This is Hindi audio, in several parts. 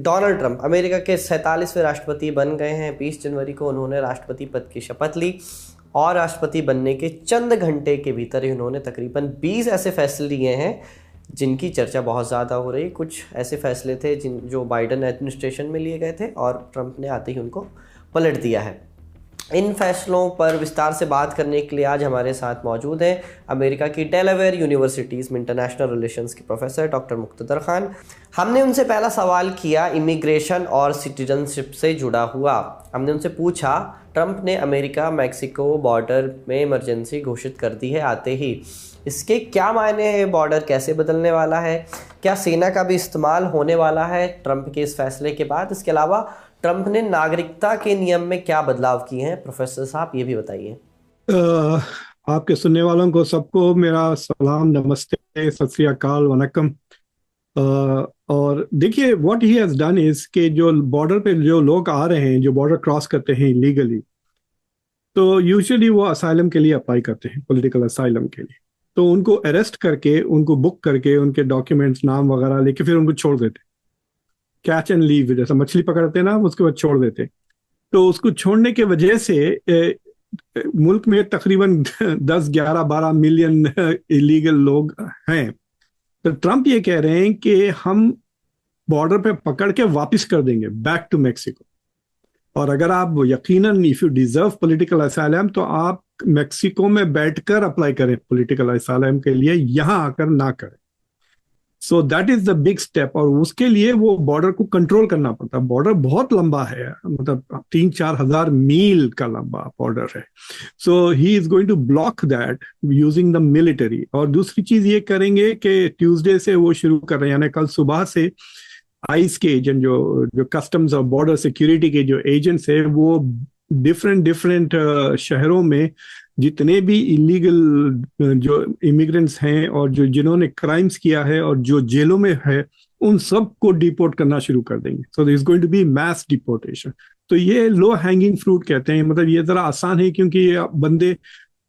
डोनाल्ड ट्रंप अमेरिका के 47वें राष्ट्रपति बन गए हैं। 20 जनवरी को उन्होंने राष्ट्रपति पद की शपथ ली और राष्ट्रपति बनने के चंद घंटे के भीतर ही उन्होंने तकरीबन 20 ऐसे फैसले लिए हैं जिनकी चर्चा बहुत ज़्यादा हो रही। कुछ ऐसे फैसले थे जो बाइडेन एडमिनिस्ट्रेशन में लिए गए थे और ट्रंप ने आते ही उनको पलट दिया है। इन फैसलों पर विस्तार से बात करने के लिए आज हमारे साथ मौजूद हैं अमेरिका की डेलावेयर यूनिवर्सिटीज़ में इंटरनेशनल रिलेशंस के प्रोफेसर डॉक्टर मुक्तदर खान। हमने उनसे पहला सवाल किया इमिग्रेशन और सिटीजनशिप से जुड़ा हुआ। हमने उनसे पूछा, ट्रंप ने अमेरिका मैक्सिको बॉर्डर में इमरजेंसी घोषित कर दी है आते ही, इसके क्या मायने हैं? बॉर्डर कैसे बदलने वाला है? क्या सेना का भी इस्तेमाल होने वाला है ट्रंप के इस फैसले के बाद? इसके अलावा ट्रंप ने नागरिकता के नियम में क्या बदलाव किए हैं? प्रोफेसर साहब ये भी बताइए। आपके सुनने वालों को सबको मेरा सलाम, नमस्ते, सत श्री अकाल, वनक्कम। और देखिए, what he has done is कि जो बॉर्डर पे जो लोग आ रहे हैं, जो बॉर्डर क्रॉस करते हैं इलीगली, तो यूजुअली वो असाइलम के लिए अप्लाई करते हैं, पॉलिटिकल असाइलम के लिए। तो उनको अरेस्ट करके, उनको बुक करके, उनके डॉक्यूमेंट्स, नाम वगैरह लेके फिर उनको छोड़ देते, कैच एंड लीव, जैसा मछली पकड़ते हैं ना, उसके बाद छोड़ देते। तो उसको छोड़ने के वजह से मुल्क में तकरीबन 10, 11, 12 मिलियन इलीगल लोग हैं। तो ट्रंप ये कह रहे हैं कि हम बॉर्डर पे पकड़ के वापस कर देंगे बैक टू मैक्सिको। और अगर आप यकीनन, if you deserve political asylum, तो आप मैक्सिको में बैठकर अप्लाई करें पॉलिटिकल असाइलम के लिए, यहां आकर ना करें। So that is the big step. और उसके लिए वो बॉर्डर को कंट्रोल करना पड़ता है। बॉर्डर बहुत लंबा है, मतलब 3-4 हजार मील का लंबा बॉर्डर है। So he is going to block that using the military. और दूसरी चीज ये करेंगे कि ट्यूसडे से वो शुरू कर रहे हैं, यानी कल सुबह से आइस के एजेंट, जो कस्टम्स और बॉर्डर सिक्योरिटी के जो एजेंट्स है, वो डिफरेंट शहरों में जितने भी इलीगल जो इमिग्रेंट्स हैं और जो जिन्होंने क्राइम्स किया है और जो जेलों में है, उन सब को डिपोर्ट करना शुरू कर देंगे। So this is going to be mass deportation. तो ये लो हैंगिंग फ्रूट कहते हैं, मतलब ये जरा आसान है क्योंकि ये बंदे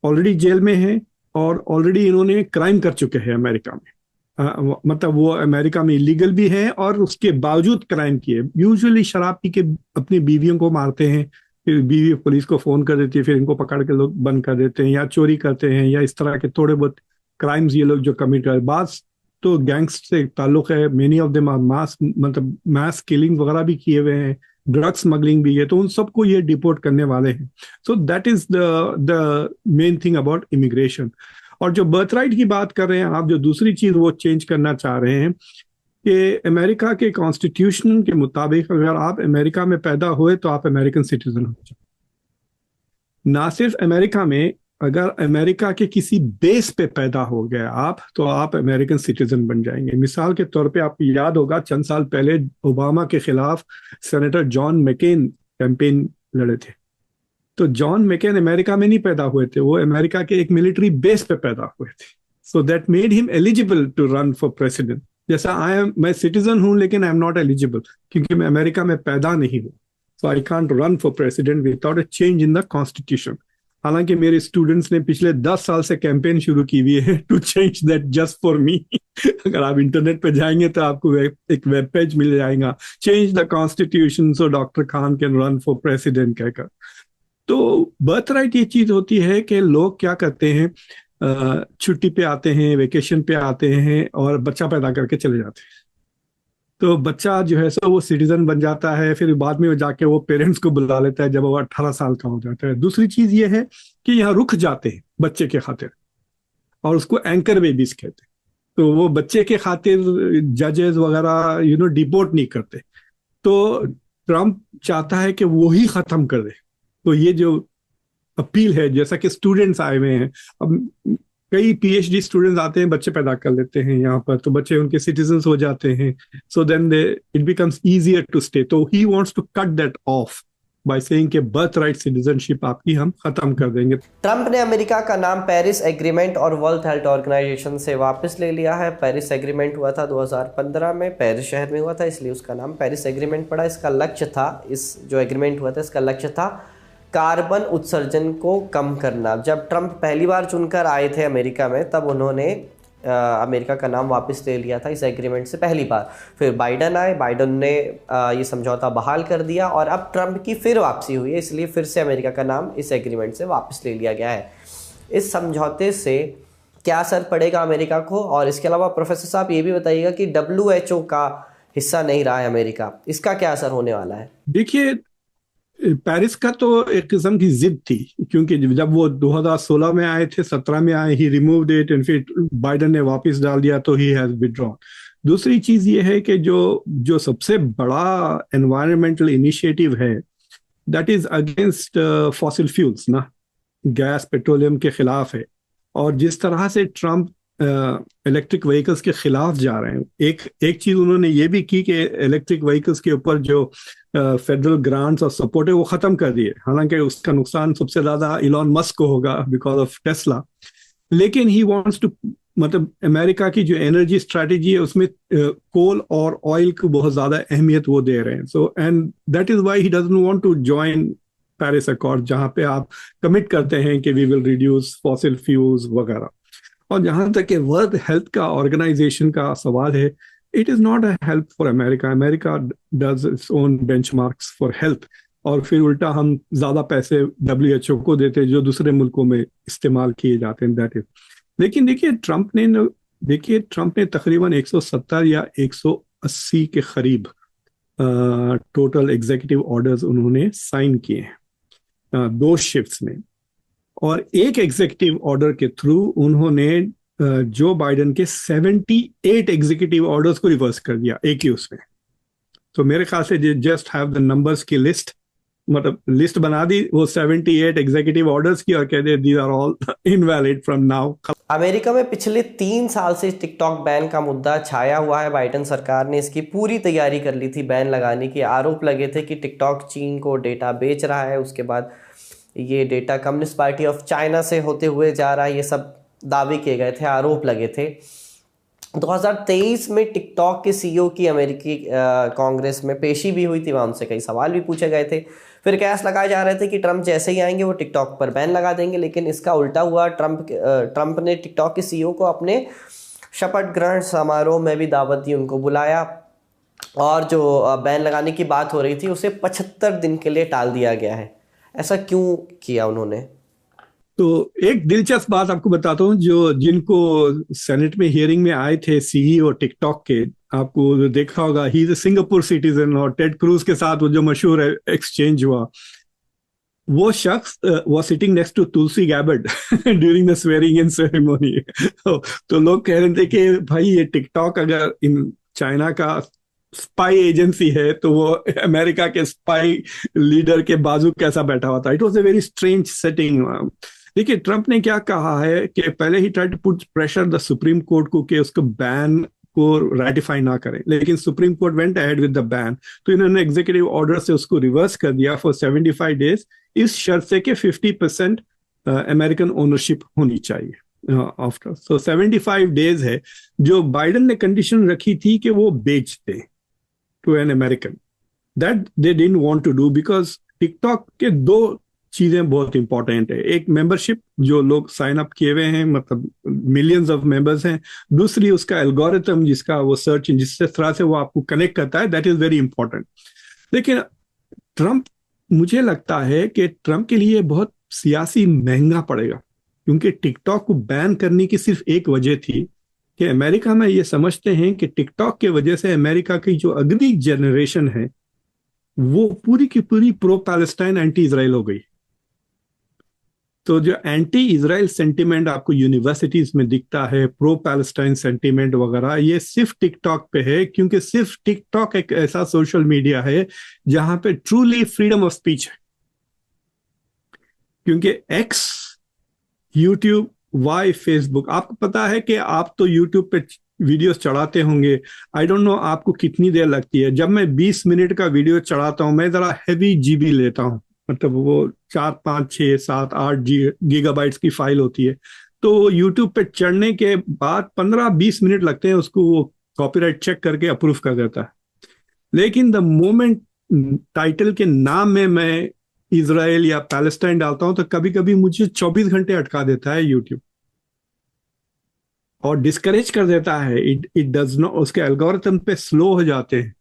ऑलरेडी जेल में हैं और ऑलरेडी इन्होंने क्राइम कर चुके हैं अमेरिका में। मतलब वो अमेरिका में इलीगल भी है और उसके बावजूद क्राइम किए। यूजुअली शराब पी के अपनी बीवियों को मारते हैं, फिर बीवी पुलिस को फोन कर देती है, फिर इनको पकड़ के लोग बंद कर देते हैं, या चोरी करते हैं, या इस तरह के थोड़े बहुत क्राइम्स ये लोग जो कमिट कर। बास तो गैंग्स से ताल्लुक है, मेनी ऑफ देम आर मास, मतलब मास किलिंग वगैरह भी किए हुए हैं, ड्रग स्मगलिंग भी है, तो उन सबको ये डिपोर्ट करने वाले हैं। So that is the main thing about immigration. और जो बर्थ राइट की बात कर रहे हैं आप, जो दूसरी चीज वो चेंज करना चाह रहे हैं कि अमेरिका के कॉन्स्टिट्यूशन के मुताबिक अगर आप अमेरिका में पैदा हुए तो आप अमेरिकन सिटीजन हो जाए। ना सिर्फ अमेरिका में, अगर अमेरिका के किसी बेस पे पैदा हो गए आप, तो आप अमेरिकन सिटीजन बन जाएंगे। मिसाल के तौर पे आपको याद होगा, चंद साल पहले ओबामा के खिलाफ सेनेटर जॉन मैकेन कैंपेन लड़े थे। तो जॉन मैकेन अमेरिका में नहीं पैदा हुए थे, वो अमेरिका के एक मिलिट्री बेस पे पैदा हुए थे। So that made him eligible to run for president. जैसा मैं सिटीजन हूं लेकिन आई एम नॉट एलिजिबल क्योंकि मैं अमेरिका में पैदा नहीं हूं। So I can't run for president without a change in the constitution. हालांकि मेरे स्टूडेंट्स ने पिछले 10 साल से कैंपेन शुरू की हुई है to change that just for me. अगर आप इंटरनेट पे जाएंगे तो आपको एक वेब पेज मिल जाएगा, change the constitution so doctor Khan can run for president कहकर। तो बर्थ राइट ये चीज होती है कि लोग क्या करते हैं, छुट्टी पे आते हैं, वेकेशन पे आते हैं और बच्चा पैदा करके चले जाते हैं। तो बच्चा जो है सो वो सिटीजन बन जाता है, फिर बाद में जाके वो पेरेंट्स को बुला लेता है जब वो 18 साल का हो जाता है। दूसरी चीज ये है कि यहाँ रुक जाते हैं बच्चे के खातिर, और उसको एंकर बेबीज कहते हैं। तो वो बच्चे के खातिर जजेस वगैरह डिपोर्ट नहीं करते। तो ट्रंप चाहता है कि वो ही खत्म कर दे। तो ये जो अपील है, जैसा कि स्टूडेंट्स आए हुए हैं, अब कई पीएचडी स्टूडेंट्स आते हैं, बच्चे पैदा कर लेते हैं यहाँ पर, तो बच्चे उनके सिटीजन्स हो जाते हैं। So then it becomes easier to stay. तो he wants to cut that off by saying कि बर्थ राइट सिटीजनशिप आपकी हम खत्म कर देंगे। ट्रंप ने अमेरिका का नाम पेरिस एग्रीमेंट और वर्ल्ड हेल्थ ऑर्गेनाइजेशन से वापस ले लिया है। पेरिस एग्रीमेंट हुआ था 2015 में, पेरिस शहर में हुआ था, इसलिए उसका नाम पेरिस एग्रीमेंट पड़ा। इसका लक्ष्य था, इस जो एग्रीमेंट हुआ था इसका लक्ष्य था कार्बन उत्सर्जन को कम करना। जब ट्रंप पहली बार चुनकर आए थे अमेरिका में, तब उन्होंने अमेरिका का नाम वापस ले लिया था इस एग्रीमेंट से पहली बार। फिर बाइडन आए, बाइडन ने ये समझौता बहाल कर दिया और अब ट्रंप की फिर वापसी हुई है, इसलिए फिर से अमेरिका का नाम इस एग्रीमेंट से वापस ले लिया गया है। इस समझौते से क्या असर पड़ेगा अमेरिका को, और इसके अलावा प्रोफेसर साहब ये भी बताइएगा कि WHO का हिस्सा नहीं रहा है अमेरिका, इसका क्या असर होने वाला है? देखिए, पेरिस का तो एक किस्म की जिद थी, क्योंकि जब वो 2016 में आए थे, 17 में आए, ही रिमूव्ड इट एंड फिर बाइडन ने वापस डाल दिया, तो ही हैज विथड्रॉन। दूसरी चीज ये है कि जो जो सबसे बड़ा एनवायरमेंटल इनिशिएटिव है, that is against fossil fuels ना, गैस पेट्रोलियम के खिलाफ है। और जिस तरह से ट्रम्प इलेक्ट्रिक व्हीकल्स के खिलाफ जा रहे हैं, एक एक चीज उन्होंने ये भी की कि इलेक्ट्रिक व्हीकल्स के ऊपर जो फेडरल ग्रांट्स और सपोर्ट है वो खत्म कर दिए। हालांकि उसका नुकसान सबसे ज्यादा इलॉन मस्क को होगा बिकॉज ऑफ टेस्ला, लेकिन ही वांट्स टू, मतलब अमेरिका की जो एनर्जी स्ट्रेटेजी है उसमें कोल और ऑयल को बहुत ज्यादा अहमियत वो दे रहे हैं। So and that is why he doesn't want to join Paris accord, जहां पे आप कमिट करते हैं कि we will reduce fossil fuels वगैरह। और जहां तक वर्ल्ड हेल्थ का ऑर्गेनाइजेशन का सवाल है, it is not a help for America. America does its own benchmarks for health, और फिर उल्टा हम ज्यादा पैसे WHO को देते जो दूसरे मुल्कों में इस्तेमाल किए जाते हैं, दैट इज। लेकिन देखिए ट्रंप ने तकरीबन 170 या 180 के करीब टोटल एग्जीक्यूटिव ऑर्डर्स उन्होंने साइन किए हैं 2 शिफ्ट्स में। और एक एग्जीक्यूटिव ऑर्डर के थ्रू उन्होंने जो बाइडन के 78 एग्जीक्यूटिव ऑर्डर्स को रिवर्स कर दिया एक ही उसमें। तो मेरे ख्याल से जस्ट हैव द नंबर्स की लिस्ट, मतलब लिस्ट बना दी वो 78 एग्जीक्यूटिव ऑर्डर्स की, और कहते these are all invalid from now. America में पिछले 3 साल से टिकटॉक बैन का मुद्दा छाया हुआ है। बाइडन सरकार ने इसकी पूरी तैयारी कर ली थी बैन लगाने की। आरोप लगे थे कि टिकटॉक चीन को डेटा बेच रहा है, उसके बाद ये data communist party of China से होते हुए जा रहा है, ये सब दावे किए गए थे, आरोप लगे थे। 2023 में टिकटॉक के CEO की अमेरिकी कांग्रेस में पेशी भी हुई थी, वहाँ उनसे कई सवाल भी पूछे गए थे। फिर कयास लगाए जा रहे थे कि ट्रंप जैसे ही आएंगे वो टिकटॉक पर बैन लगा देंगे, लेकिन इसका उल्टा हुआ। ट्रंप ने टिकटॉक के CEO को अपने शपथ ग्रहण समारोह में भी दावत दी, उनको बुलाया, और जो बैन लगाने की बात हो रही थी उसे 75 दिन के लिए टाल दिया गया है। ऐसा क्यों किया उन्होंने? तो एक दिलचस्प बात आपको बताता हूँ, जो जिनको सेनेट में हियरिंग में आए थे CEO टिकटॉक के, आपको देखा होगा he is a Singapore citizen, और टेड क्रूज के साथ वो जो मशहूर एक्सचेंज हुआ, वो शख्स वो sitting next to Tulsi Gabbard during the swearing in ceremony. तो लोग कह रहे थे कि भाई ये टिकटॉक अगर इन चाइना का स्पाई एजेंसी है तो वो अमेरिका के स्पाई लीडर के बाजू कैसा बैठा हुआ था। It was a very strange setting. देखिए ट्रंप ने क्या कहा है कि पहले ही try to put pressure the Supreme Court को कि उसको बैन को रेटिफाई ना करें, लेकिन Supreme Court went ahead with the ban, तो इन्होंने एग्जीक्यूटिव ऑर्डर से उसको रिवर्स कर दिया फॉर 75 डेज, इस शर्त से कि 50% अमेरिकन ओनरशिप होनी चाहिए आफ्टर। सो 75 डेज है जो बाइडन ने कंडीशन रखी थी कि वो बेच दे to an American, that they didn't want to do, because TikTok के 2 चीजें बहुत इंपॉर्टेंट है। एक मेंबरशिप, जो लोग साइन अप किए हुए हैं, मतलब मिलियंस ऑफ मेंबर्स हैं। दूसरी उसका एल्गोरिथम, जिसका वो सर्च, जिस तरह से वो आपको कनेक्ट करता है, दैट इज वेरी इंपॉर्टेंट। लेकिन ट्रंप, मुझे लगता है कि ट्रंप के लिए बहुत सियासी महंगा पड़ेगा, क्योंकि टिकटॉक को बैन करने की सिर्फ एक वजह थी कि अमेरिका में ये समझते हैं कि टिकटॉक के वजह से अमेरिका की जो अगली जनरेशन है वो पूरी की पूरी प्रो पैलेस्टाइन एंटी इजराइल हो गई। तो जो एंटी इजराइल सेंटिमेंट आपको यूनिवर्सिटीज में दिखता है, प्रो पैलेस्टाइन सेंटिमेंट वगैरह, ये सिर्फ टिकटॉक पे है, क्योंकि सिर्फ टिकटॉक एक ऐसा सोशल मीडिया है जहां पे ट्रूली फ्रीडम ऑफ स्पीच है। क्योंकि एक्स, यूट्यूब, वाई, फेसबुक, आपको पता है कि आप तो यूट्यूब पे वीडियोस चढ़ाते होंगे, आई डोंट नो आपको कितनी देर लगती है। जब मैं 20 मिनट का वीडियो चढ़ाता हूं, मैं जरा हैवी GB लेता हूं, मतलब वो 4, 5, 6, 7, 8 गीगाबाइट्स की फाइल होती है। तो यूट्यूब पे चढ़ने के बाद 15-20 मिनट लगते हैं उसको वो कॉपीराइट चेक करके अप्रूव कर देता है। लेकिन द मोमेंट टाइटल के नाम में मैं इजराइल या पैलेस्टाइन डालता हूं तो कभी कभी मुझे 24 घंटे अटका देता है यूट्यूब। और डिस्करेज कर देता है, इट डज नॉट, उसके एल्गोरिथम पे स्लो हो जाते हैं।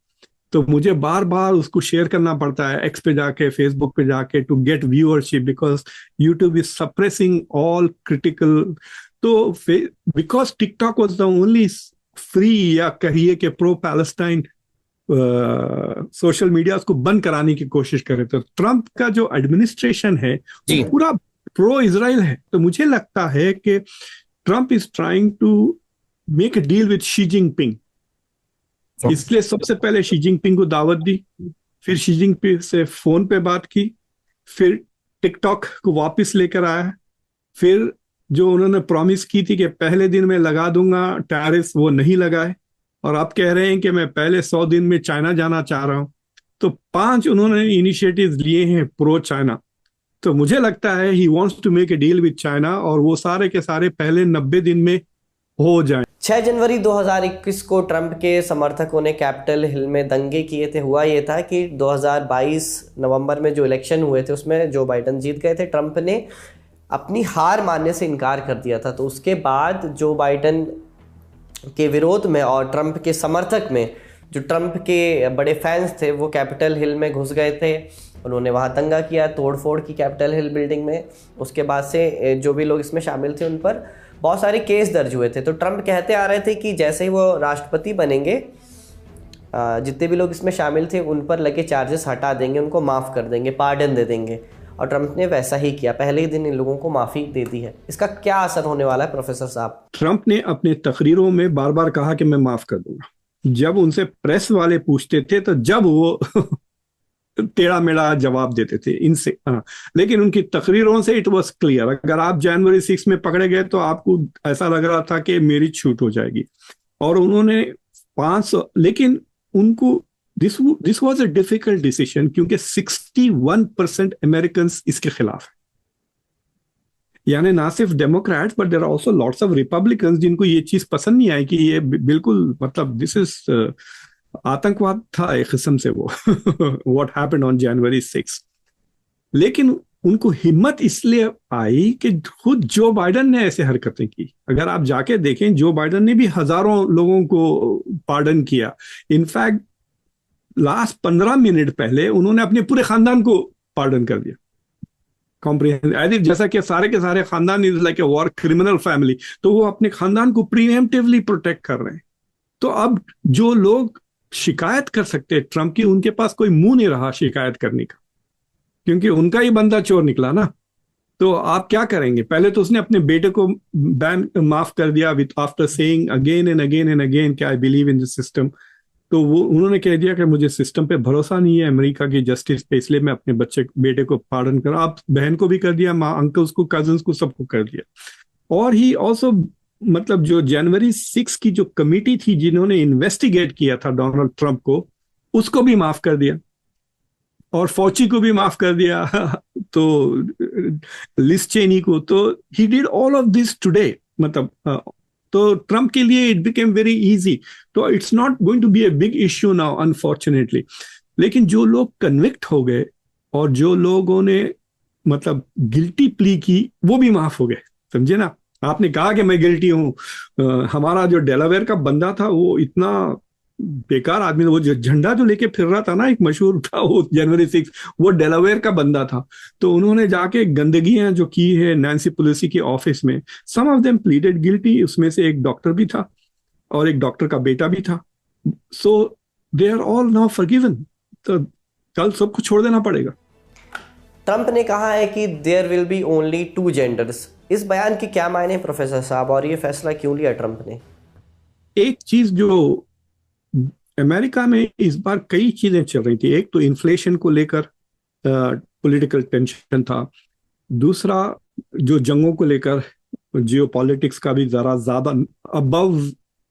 तो मुझे बार बार उसको शेयर करना पड़ता है एक्स पे जाके, फेसबुक पे जाके, to get viewership, because YouTube is suppressing all critical. तो because TikTok was the only free या कहिए कि प्रो पैलेस्टाइन सोशल मीडिया, उसको बंद कराने की कोशिश करे। तो ट्रंप का जो एडमिनिस्ट्रेशन है वो पूरा प्रो इजराइल है। तो मुझे लगता है कि Trump is trying to make a deal with Xi Jinping, इसलिए सबसे पहले शी जिनपिंग को दावत दी, फिर शी जिनपिंग से फोन पे बात की, फिर टिकटॉक को वापस लेकर आया, फिर जो उन्होंने प्रॉमिस की थी कि पहले दिन में लगा दूंगा टैरिफ, वो नहीं लगाए, और आप कह रहे हैं कि मैं पहले 100 दिन में चाइना जाना चाह रहा हूं। तो 5 उन्होंने इनिशिएटिव्स लिए हैं प्रो चाइना। तो मुझे लगता है he wants to make a deal with China, और वो सारे के सारे पहले 90 दिन में हो जाए। 6 जनवरी 2021 को ट्रंप के समर्थकों ने कैपिटल हिल में दंगे किए थे। हुआ ये था कि 2022 नवंबर में जो इलेक्शन हुए थे उसमें जो बाइडन जीत गए थे, ट्रंप ने अपनी हार मानने से इनकार कर दिया था। तो उसके बाद जो बाइडन के विरोध में और ट्रंप के समर्थक में जो ट्रंप के बड़े फैंस थे वो कैपिटल हिल में घुस गए थे। उन्होंने वहाँ दंगा किया, तोड़फोड़ की कैपिटल हिल बिल्डिंग में। उसके बाद से जो भी लोग इसमें शामिल थे उन पर बहुत सारे केस दर्ज हुए थे। तो ट्रंप कहते आ रहे थे कि जैसे ही वो राष्ट्रपति बनेंगे, जितने भी लोग इसमें शामिल थे उन पर लगे चार्जेस हटा देंगे, उनको माफ़ कर देंगे, पार्डन दे देंगे। और ट्रंप ने वैसा ही किया, पहले ही दिन इन लोगों को माफ़ी दे दी है। इसका क्या असर होने वाला है प्रोफेसर साहब? ट्रंप ने अपने तकरीरों में बार बार कहा कि मैं माफ कर दूंगा। जब उनसे प्रेस वाले पूछते थे तो जब वो टेढ़ा मेढ़ा जवाब देते थे इनसे, लेकिन उनकी तकरीरों से इट वाज क्लियर। अगर आप जनवरी 6 में पकड़े गए तो आपको ऐसा लग रहा था कि मेरी छूट हो जाएगी। और उन्होंने 500, लेकिन उनको this was a difficult decision, क्योंकि 61% अमेरिकन इसके खिलाफ है। यानी ना सिर्फ Democrats but there are also lots of Republicans जिनको ये चीज पसंद नहीं आई कि ये बिल्कुल, मतलब दिस इज आतंकवाद था एक किस्म से वो व्हाट हैपेंड ऑन जनवरी 6। लेकिन उनको हिम्मत इसलिए आई कि खुद जो बाइडन ने ऐसे हरकतें की। अगर आप जाके देखें, जो बाइडन ने भी हजारों लोगों को पार्डन किया। इनफैक्ट लास्ट 15 मिनट पहले उन्होंने अपने पूरे खानदान को पार्डन कर दिया, कॉम्प्रिहेंसिव, जैसा कि सारे के सारे खानदान is like a war criminal family. तो वो अपने खानदान को प्रीएम्प्टिवली प्रोटेक्ट कर रहे हैं। तो अब जो लोग शिकायत कर सकते हैं ट्रंप की, उनके पास कोई मुंह नहीं रहा शिकायत करने का, क्योंकि उनका ही बंदा चोर निकला ना। तो आप क्या करेंगे? पहले तो उसने अपने बेटे को बैन माफ कर दिया with after saying again and again and again कि I believe in the system. तो वो उन्होंने कह दिया कि मुझे सिस्टम पे भरोसा नहीं है, अमेरिका की जस्टिस पे, इसलिए मैं अपने बेटे को पार्डन कर। आप बहन को भी कर दिया, माँ, अंकल्स को, कजन्स को, सबको कर दिया। और ही ऑल्सो, मतलब जो जनवरी 6 की जो कमिटी थी जिन्होंने इन्वेस्टिगेट किया था डोनाल्ड ट्रंप को, उसको भी माफ कर दिया, और फौची को भी माफ कर दिया तो लिस चेनी को। तो he did all of this today, मतलब तो ट्रंप के लिए इट बिकेम वेरी इजी। तो it's not going to be a big issue now unfortunately. लेकिन जो लोग कन्विक्ट हो गए और जो लोगों ने मतलब गिल्टी प्ली की, वो भी माफ हो गए, समझे ना। आपने कहा कि मैं गिल्टी हूं। हमारा जो डेलावेयर का बंदा था वो इतना बेकार आदमी, वो जो झंडा जो लेके फिर रहा था ना, एक मशहूर था वो जनवरी 6, वो डेलावेयर का बंदा था। तो उन्होंने जाके गंदगियां जो की है नैन्सी पेलोसी के ऑफिस में, सम ऑफ देम प्लीडेड गिल्टी। उसमें से एक डॉक्टर भी था और एक डॉक्टर का बेटा भी था। So they are all now forgiven. तो कल सबको छोड़ देना पड़ेगा। ट्रंप ने कहा है कि there will be only 2 genders. इस बयान के क्या मायने प्रोफेसर साहब, और ये फैसला क्यों लिया ट्रंप ने? एक चीज जो अमेरिका में इस बार कई चीजें चल रही थी। एक तो इन्फ्लेशन को लेकर पॉलिटिकल टेंशन था। दूसरा, जो जंगों को लेकर जियोपॉलिटिक्स का भी जरा ज्यादा अबव,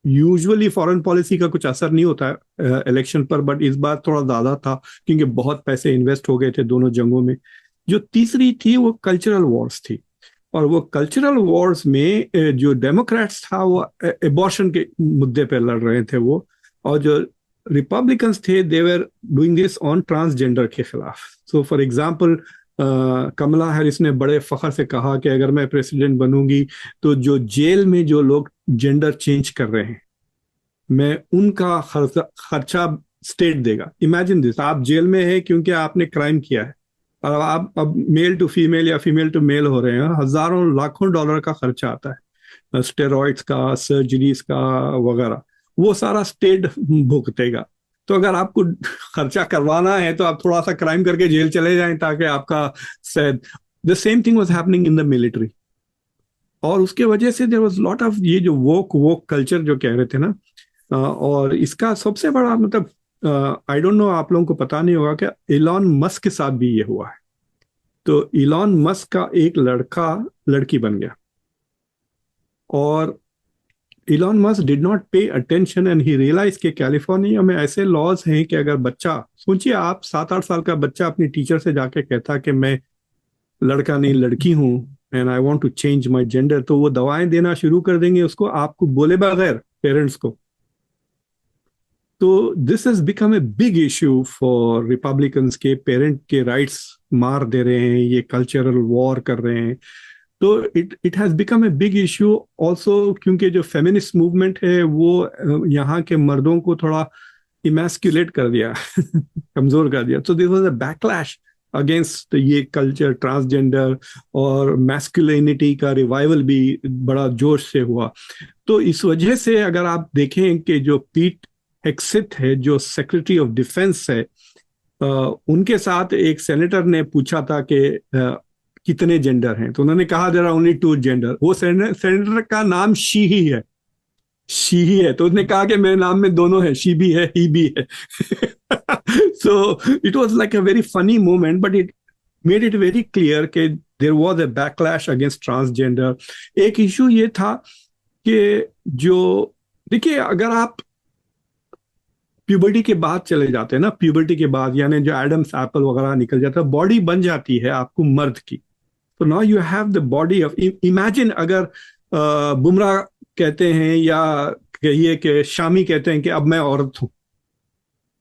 यूजुअली फॉरेन पॉलिसी का कुछ असर नहीं होता है इलेक्शन पर, बट इस बार थोड़ा ज्यादा था क्योंकि बहुत पैसे इन्वेस्ट हो गए थे दोनों जंगों में। जो तीसरी थी वो कल्चरल वॉर्स थी, और वो कल्चरल वॉर्स में जो डेमोक्रेट्स था वो एबॉर्शन के मुद्दे पे लड़ रहे थे वो, और जो रिपब्लिकन्स थे they were doing this on transgender के खिलाफ। So for example Kamala Harris ने बड़े फख्र से कहा कि अगर मैं प्रेसिडेंट बनूंगी तो जो जेल में जो लोग जेंडर चेंज कर रहे हैं, मैं उनका खर्चा स्टेट देगा। इमेजिन दिस, आप जेल में है क्योंकि आपने क्राइम किया है, और आप अब मेल टू फीमेल या फीमेल टू मेल हो रहे हैं, हजारों लाखों डॉलर का खर्चा आता है, स्टेरॉइड्स का, सर्जरीज का वगैरह, वो सारा स्टेट भुगतेगा। तो अगर आपको खर्चा करवाना है तो आप थोड़ा सा क्राइम करके जेल चले जाएं ताकि आपका शायद। The same thing was happening in the military, और उसके वजह से देयर वाज लॉट ऑफ ये जो वोक वोक कल्चर जो कह रहे थे ना, और इसका सबसे बड़ा मतलब, आई डोंट नो, आप लोगों को पता नहीं होगा कि इलॉन मस्क के साथ भी ये हुआ है। तो इलॉन मस्क का एक लड़का लड़की बन गया, और Elon Musk did not pay attention and he realise कि कैलिफोर्निया में ऐसे लॉज हैं कि अगर बच्चा, सोचिए आप 7-8 साल का बच्चा अपनी टीचर से जाके कहता कि मैं लड़का नहीं लड़की हूं and I want to change my gender, तो वो दवाएं देना शुरू कर देंगे उसको, आपको बोले बगैर, पेरेंट्स को। तो this has become a big issue for Republicans के पेरेंट के राइट्स मार दे रहे हैं, ये कल्चरल वॉर कर रहे हैं। तो it has become a big issue also, क्योंकि जो फेमिनिस्ट मूवमेंट है वो यहाँ के मर्दों को थोड़ा इमेस्कुलेट कर दिया कमजोर कर दिया। तो this was a backlash against ये कल्चर, ट्रांसजेंडर और मैस्कुलिनिटी का रिवाइवल भी बड़ा जोश से हुआ। तो इस वजह से अगर आप देखें कि जो पीट हेगसेथ है, जो सेक्रेटरी ऑफ डिफेंस है, उनके साथ एक सेनेटर ने पूछा था कि कितने जेंडर हैं, तो उन्होंने कहा देयर आर ओनली 2 जेंडर। वो सेनेटर का नाम शी ही है, शी ही है, तो उसने कहा कि मेरे नाम में दोनों है, शी भी है, ही भी है। So it was like a very funny moment, but it made it very clear कि there was a backlash against transgender. एक इशू ये था कि जो, देखिए अगर आप प्यूबर्टी के बाद चले जाते हैं ना, प्यूबर्टी के बाद यानी जो एडम्स एप्पल वगैरह निकल जाता है, बॉडी बन जाती है आपको मर्द की। तो now you have the body of, imagine अगर बुमराह कहते हैं या कहिए कि शामी कहते हैं कि अब मैं औरत हूं,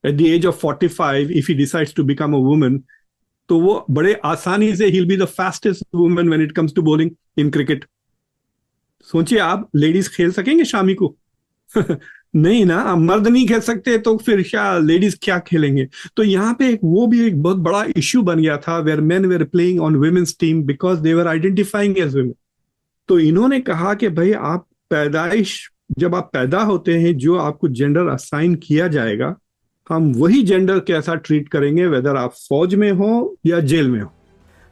at the age of 45 if he decides to become a woman, तो वो बड़े आसानी से ही will be the fastest woman when it comes to bowling in cricket. सोचिए आप, लेडीज खेल सकेंगे शामी को? नहीं ना, मर्द नहीं खेल सकते तो फिर क्या लेडीज क्या खेलेंगे? तो यहाँ पे वो भी एक बहुत बड़ा इश्यू बन गया था, where men were playing on women's team because they were identifying as women. तो इन्होंने कहा कि भाई आप पैदाइश, जब आप पैदा होते हैं जो आपको जेंडर असाइन किया जाएगा, हम वही जेंडर कैसा ट्रीट करेंगे, वेदर आप फौज में हो या जेल में हो।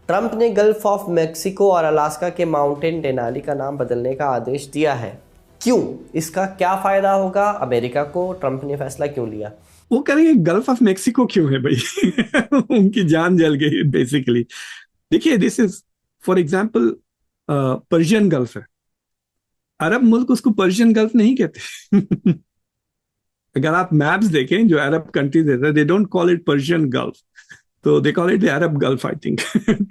ट्रंप ने गल्फ ऑफ मेक्सिको और अलास्का के माउंटेन डेनाली का नाम बदलने का आदेश दिया है। क्यों? इसका क्या फायदा होगा अमेरिका को? ट्रंप ने फैसला क्यों लिया? वो करेंगे गल्फ ऑफ मेक्सिको क्यों है भाई? उनकी जान जल गई बेसिकली। देखिए, this is for example Persian gulf है, अरब मुल्क उसको पर्शियन गल्फ नहीं कहते। अगर आप मैप्स देखें जो अरब कंट्रीज देते हैं, they don't call it Persian Gulf, तो they call it the Arab Gulf I think.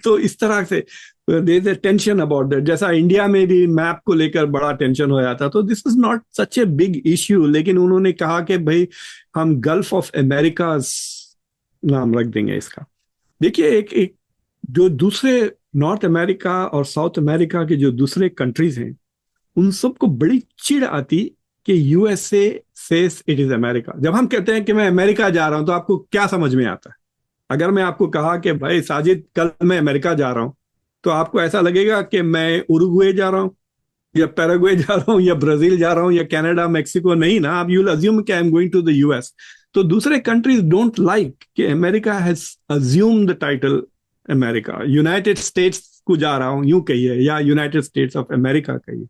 तो इस तरह से there is a tension about that, जैसा इंडिया में भी मैप को लेकर बड़ा टेंशन हो जाता। तो this is not such A big issue, लेकिन उन्होंने कहा कि भाई हम गल्फ ऑफ अमेरिका नाम रख देंगे इसका। देखिए, एक एक जो दूसरे नॉर्थ अमेरिका और साउथ अमेरिका के जो दूसरे कंट्रीज हैं, उन सबको बड़ी चिढ़ आती कि USA says it is America. जब हम कहते हैं कि मैं अमेरिका जा रहा हूं, तो आपको क्या समझ में आता है? अगर मैं आपको कहा कि भाई साजिद कल मैं अमेरिका जा रहा हूं, तो आपको ऐसा लगेगा कि मैं उरुग्वे जा रहा हूं या पैराग्वे जा रहा हूं या ब्राजील जा रहा हूं या कनाडा, मैक्सिको? नहीं ना, आप यू विल अज्यूम कि I am going to the US. तो दूसरे कंट्रीज डोंट लाइक कि America has assume the title America. United States को जा रहा हूं यूं कहिए, या यूनाइटेड स्टेट्स ऑफ अमेरिका कहिए।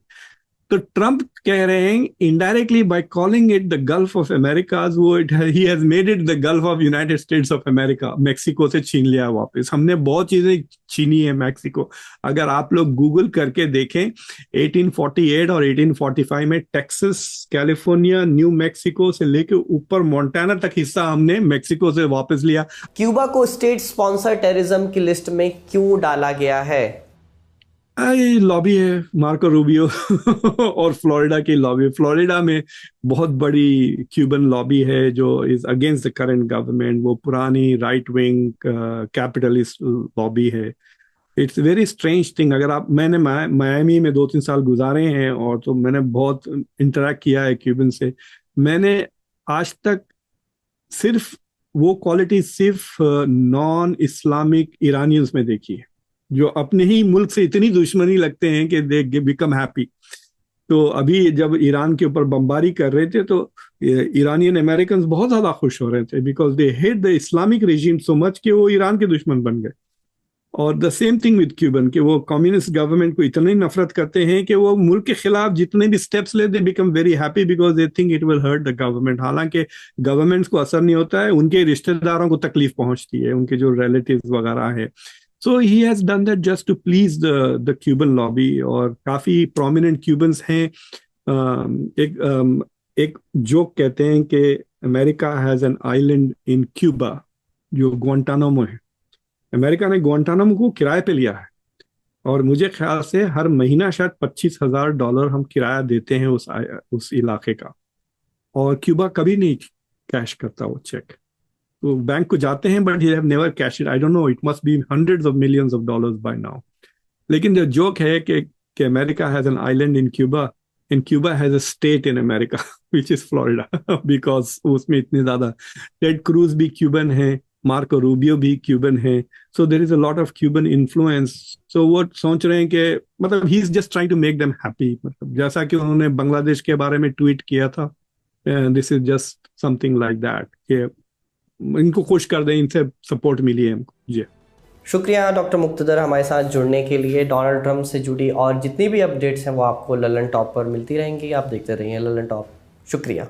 तो ट्रंप कह रहे हैं indirectly by calling it the Gulf of Americas, वो he has made it the Gulf of United States of America. Mexico से छीन लिया वापस, हमने बहुत चीजें छीनी है मैक्सिको। अगर आप लोग गूगल करके देखें, 1848 और 1845 में टेक्सास, कैलिफोर्निया, न्यू मैक्सिको से लेकर ऊपर मोंटाना तक हिस्सा हमने मैक्सिको से वापस लिया। क्यूबा को स्टेट स्पॉन्सर टेररिज्म की लिस्ट में क्यों डाला गया है? लॉबी है मार्को रूबियो और फ्लोरिडा की लॉबी। फ्लोरिडा में बहुत बड़ी क्यूबन लॉबी है जो is against the current government. वो पुरानी राइट विंग कैपिटलिस्ट लॉबी है। It's very strange thing. अगर आप, मैंने मायामी में 2-3 साल गुजारे हैं, और तो मैंने बहुत इंटरेक्ट किया है क्यूबन से। मैंने आज तक सिर्फ वो क्वालिटी सिर्फ नॉन इस्लामिक ईरानियंस में देखी है, जो अपने ही मुल्क से इतनी दुश्मनी लगते हैं कि दे बिकम हैप्पी। तो अभी जब ईरान के ऊपर बमबारी कर रहे थे, तो ईरानियन अमेरिकन बहुत ज्यादा खुश हो रहे थे, because they hate the Islamic regime so much कि वो ईरान के दुश्मन बन गए। और the same thing with Cuban, कि वो कम्युनिस्ट गवर्नमेंट को इतनी नफरत करते हैं कि वो मुल्क के खिलाफ जितने भी स्टेप्स ले, they become very happy because they think it will hurt the government. हालांकि गवर्नमेंट्स को असर नहीं होता है, उनके रिश्तेदारों को तकलीफ पहुंचती है, उनके जो रिलेटिव्स वगैरह है। So he has done that just to please the Cuban lobby. और काफी प्रोमिनेंट क्यूबन्स हैं। एक जोक कहते हैं कि America has an island in Cuba, जो ग्वांटानामो है। अमेरिका ने ग्वांटानामो को किराए पे लिया है, और मुझे ख्याल से हर महीना शायद $25,000 हम किराया देते हैं उस इलाके का। और क्यूबा कभी नहीं कैश करता वो चेक। तो बैंक को जाते हैं, but he have never cash it. I don't know, it must be hundreds of millions of dollars by now. लेकिन जो जोक है कि America has an island in Cuba, and Cuba has a state in America which is Florida, because उसमें इतने ज्यादा, टेड क्रूज भी क्यूबन है, मार्को रूबियो भी क्यूबन है। So there is a lot of Cuban influence. सो वो सोच रहे हैं कि मतलब he is just trying to make them happy. मतलब जैसा कि उन्होंने बांग्लादेश के बारे में ट्वीट किया था, this is just something like that, कि इनको खुश कर दें, इनसे सपोर्ट मिली है हमको। जी शुक्रिया डॉक्टर मुक्तदर हमारे साथ जुड़ने के लिए। डोनाल्ड ट्रंप से जुड़ी और जितनी भी अपडेट्स हैं वो आपको ललन टॉप पर मिलती रहेंगी। आप देखते रहिए ललन टॉप। शुक्रिया।